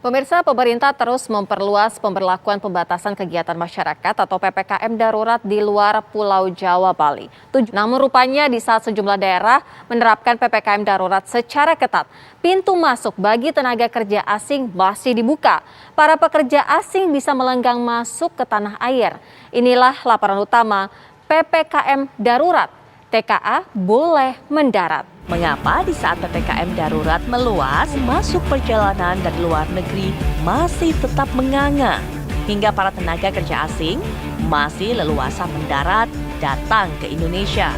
Pemirsa, pemerintah terus memperluas pemberlakuan pembatasan kegiatan masyarakat atau PPKM darurat di luar Pulau Jawa, Bali. Namun rupanya di saat sejumlah daerah menerapkan PPKM darurat secara ketat, pintu masuk bagi tenaga kerja asing masih dibuka. Para pekerja asing bisa melenggang masuk ke tanah air. Inilah laporan utama PPKM darurat. TKA boleh mendarat. Mengapa di saat PPKM darurat meluas, masuk perjalanan dari luar negeri masih tetap menganga? Hingga para tenaga kerja asing masih leluasa mendarat datang ke Indonesia.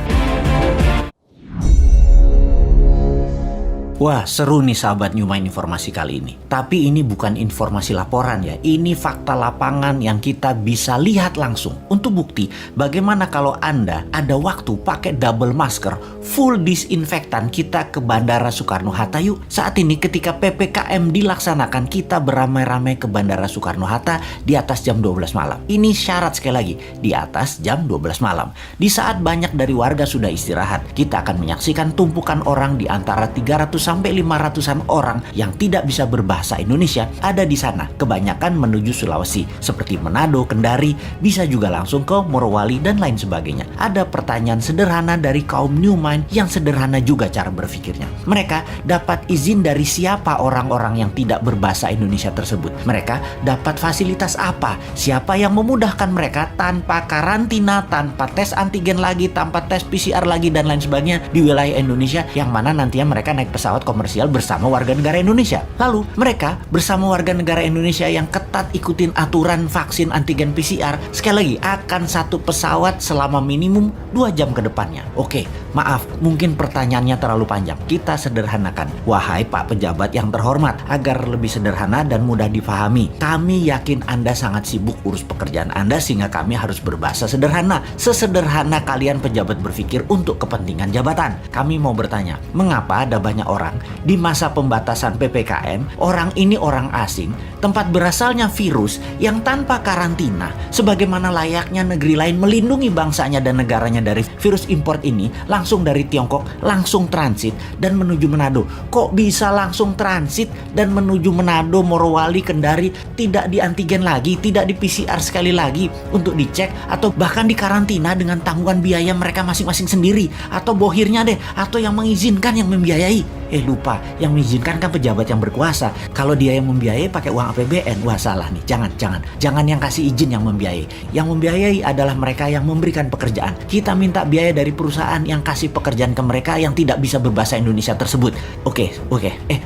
Wah, seru nih sahabat Newmind informasi kali ini. Tapi ini bukan informasi laporan ya. Ini fakta lapangan yang kita bisa lihat langsung. Untuk bukti, bagaimana kalau Anda ada waktu pakai double masker, full disinfektan, kita ke Bandara Soekarno-Hatta yuk. Saat ini ketika PPKM dilaksanakan, kita beramai-ramai ke Bandara Soekarno-Hatta di atas jam 12 malam. Ini syarat sekali lagi, di atas jam 12 malam. Di saat banyak dari warga sudah istirahat, kita akan menyaksikan tumpukan orang di antara 300 sampai 500-an orang yang tidak bisa berbahasa Indonesia ada di sana. Kebanyakan menuju Sulawesi seperti Manado, Kendari, bisa juga langsung ke Morowali dan lain sebagainya. Ada pertanyaan sederhana dari kaum Newmind yang sederhana juga cara berpikirnya. Mereka dapat izin dari siapa orang-orang yang tidak berbahasa Indonesia tersebut? Mereka dapat fasilitas apa? Siapa yang memudahkan mereka tanpa karantina, tanpa tes antigen lagi, tanpa tes PCR lagi dan lain sebagainya di wilayah Indonesia yang mana nantinya mereka naik pesawat komersial bersama warga negara Indonesia. Lalu mereka bersama warga negara Indonesia yang ketat ikutin aturan vaksin antigen PCR, sekali lagi akan satu pesawat selama minimum 2 jam ke depannya. Oke, maaf, mungkin pertanyaannya terlalu panjang. Kita sederhanakan. Wahai Pak Pejabat yang terhormat, agar lebih sederhana dan mudah difahami, kami yakin Anda sangat sibuk urus pekerjaan Anda sehingga kami harus berbahasa sederhana. Sesederhana kalian pejabat berpikir untuk kepentingan jabatan. Kami mau bertanya, mengapa ada banyak orang di masa pembatasan PPKM, orang ini orang asing, tempat berasalnya virus yang tanpa karantina, sebagaimana layaknya negeri lain melindungi bangsanya dan negaranya dari virus import ini, langsung dari Tiongkok, langsung transit dan menuju Manado. Kok bisa langsung transit dan menuju Manado, Morowali, Kendari, tidak di antigen lagi, tidak di PCR sekali lagi untuk dicek, atau bahkan dikarantina dengan tanggungan biaya mereka masing-masing sendiri, atau bohirnya deh, atau yang mengizinkan yang membiayai. Lupa, yang mengizinkan kan pejabat yang berkuasa. Kalau dia yang membiayai pakai uang APBN, wah salah nih. Jangan yang kasih izin yang membiayai. Yang membiayai adalah mereka yang memberikan pekerjaan. Kita minta biaya dari perusahaan yang kasih pekerjaan ke mereka yang tidak bisa berbahasa Indonesia tersebut. Oke.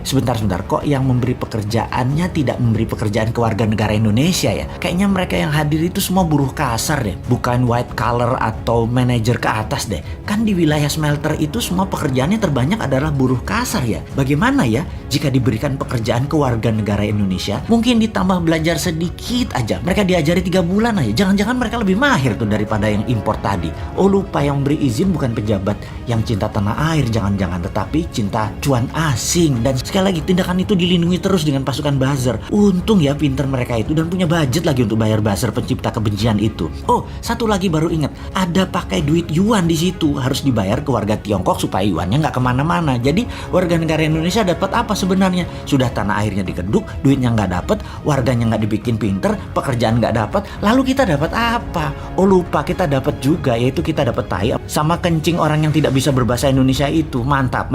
Sebentar. Kok yang memberi pekerjaannya tidak memberi pekerjaan ke warga negara Indonesia ya? Kayaknya mereka yang hadir itu semua buruh kasar deh. Bukan white collar atau manajer ke atas deh. Kan di wilayah smelter itu semua pekerjaannya terbanyak adalah buruh kasar ya. Bagaimana ya jika diberikan pekerjaan ke warga negara Indonesia, mungkin ditambah belajar sedikit aja, mereka diajari 3 bulan aja, jangan-jangan mereka lebih mahir tuh daripada yang impor tadi. Lupa, yang beri izin bukan pejabat yang cinta tanah air, jangan-jangan, tetapi cinta cuan asing. Dan sekali lagi, tindakan itu dilindungi terus dengan pasukan buzzer. Untung ya pinter mereka itu dan punya budget lagi untuk bayar buzzer pencipta kebencian itu. Satu lagi baru ingat, ada pakai duit yuan di situ, harus dibayar ke warga Tiongkok supaya yuannya nggak kemana-mana. Jadi warga negara Indonesia dapat apa sebenarnya? Sudah tanah airnya dikeduk, duitnya nggak dapat, warganya nggak dibikin pinter, pekerjaan nggak dapat, lalu kita dapat apa? Lupa, kita dapat juga, yaitu kita dapat tai sama kencing orang yang tidak bisa berbahasa Indonesia itu. Mantap.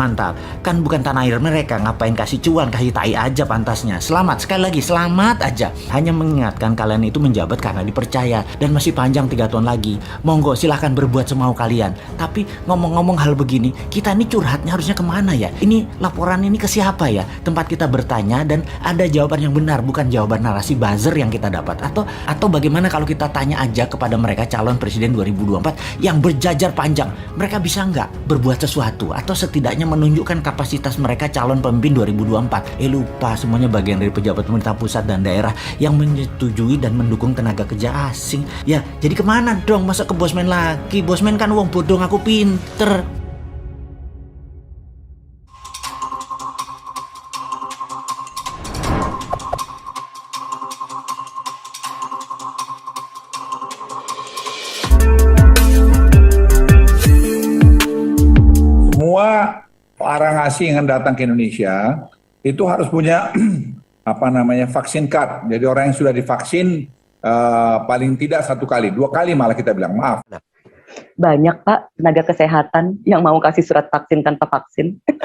Kan bukan tanah air mereka, ngapain kasih cuan, kasih tai aja pantasnya. Selamat, sekali lagi selamat aja. Hanya mengingatkan kalian itu menjabat karena dipercaya dan masih panjang 3 tahun lagi. Monggo silahkan berbuat semau kalian. Tapi ngomong-ngomong hal begini, kita ini curhatnya harusnya kemana ya? Ini laporan ini ke siapa ya? Tempat kita bertanya dan ada jawaban yang benar, bukan jawaban narasi buzzer yang kita dapat. Atau bagaimana kalau kita tanya aja kepada mereka calon presiden 2024 yang berjajar panjang, mereka bisa nggak berbuat sesuatu atau setidaknya menunjukkan kapasitas mereka calon pemimpin 2024? Lupa, semuanya bagian dari pejabat pemerintah pusat dan daerah yang menyetujui dan mendukung tenaga kerja asing. Ya, jadi kemana dong? Masa ke Bosman lagi? Bosman kan wong bodoh, aku pinter. Semua orang asing yang datang ke Indonesia itu harus punya vaksin card. Jadi orang yang sudah divaksin paling tidak 1 kali, 2 kali malah kita bilang, maaf. Banyak Pak tenaga kesehatan yang mau kasih surat vaksin tanpa vaksin.